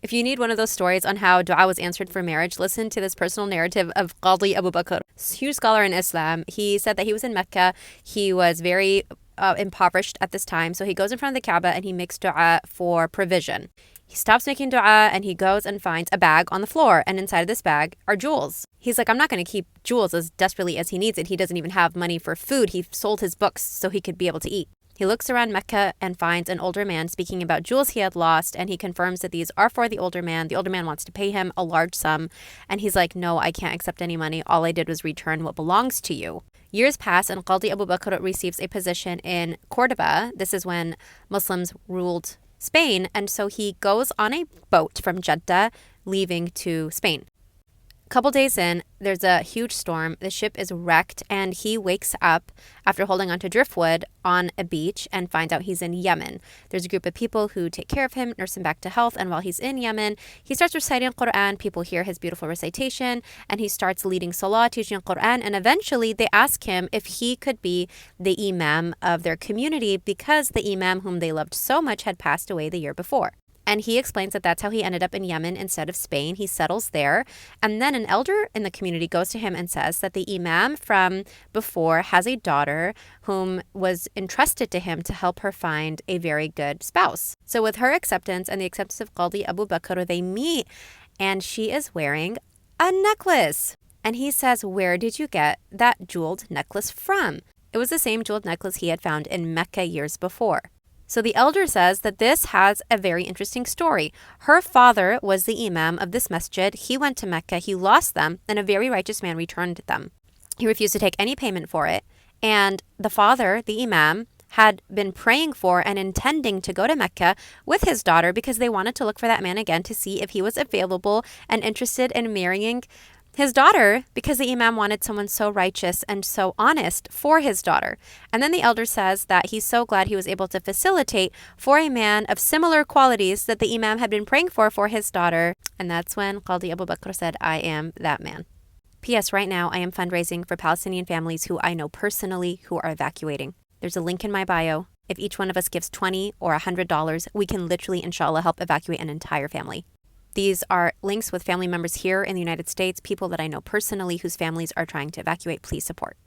If you need one of those stories on how dua was answered for marriage, listen to this personal narrative of Qadi Abu Bakr. Huge scholar in Islam. He said that he was in Mecca. He was very impoverished at this time. So he goes in front of the Kaaba and he makes dua for provision. He stops making dua and he goes and finds a bag on the floor. And inside of this bag are jewels. He's like, I'm not going to keep jewels as desperately as he needs it. He doesn't even have money for food. He sold his books so he could be able to eat. He looks around Mecca and finds an older man speaking about jewels he had lost, and he confirms that these are for the older man. The older man wants to pay him a large sum, and he's like, no, I can't accept any money. All I did was return what belongs to you. Years pass, and Qadi Abu Bakr receives a position in Cordoba. This is when Muslims ruled Spain, and so he goes on a boat from Jeddah, leaving to Spain. A couple days in, there's a huge storm. The ship is wrecked, and he wakes up after holding onto driftwood on a beach and finds out he's in Yemen. There's a group of people who take care of him, nurse him back to health, and while he's in Yemen, he starts reciting Quran. People hear his beautiful recitation, and he starts leading salah, teaching Quran, and eventually they ask him if he could be the imam of their community because the imam whom they loved so much had passed away the year before. And he explains that that's how he ended up in Yemen instead of Spain. He settles there. And then an elder in the community goes to him and says that the imam from before has a daughter whom was entrusted to him to help her find a very good spouse. So with her acceptance and the acceptance of Qadi Abu Bakr, they meet, and she is wearing a necklace. And he says, where did you get that jeweled necklace from? It was the same jeweled necklace he had found in Mecca years before. So the elder says that this has a very interesting story. Her father was the imam of this masjid. He went to Mecca, he lost them, and a very righteous man returned them. He refused to take any payment for it. And the father, the imam, had been praying for and intending to go to Mecca with his daughter because they wanted to look for that man again to see if he was available and interested in marrying his daughter, because the imam wanted someone so righteous and so honest for his daughter. And then the elder says that he's so glad he was able to facilitate for a man of similar qualities that the imam had been praying for his daughter. And that's when Qadi Abu Bakr said, I am that man. P.S. Right now, I am fundraising for Palestinian families who I know personally who are evacuating. There's a link in my bio. If each one of us gives $20 or $100, we can literally, inshallah, help evacuate an entire family. These are links with family members here in the United States, people that I know personally whose families are trying to evacuate. Please support.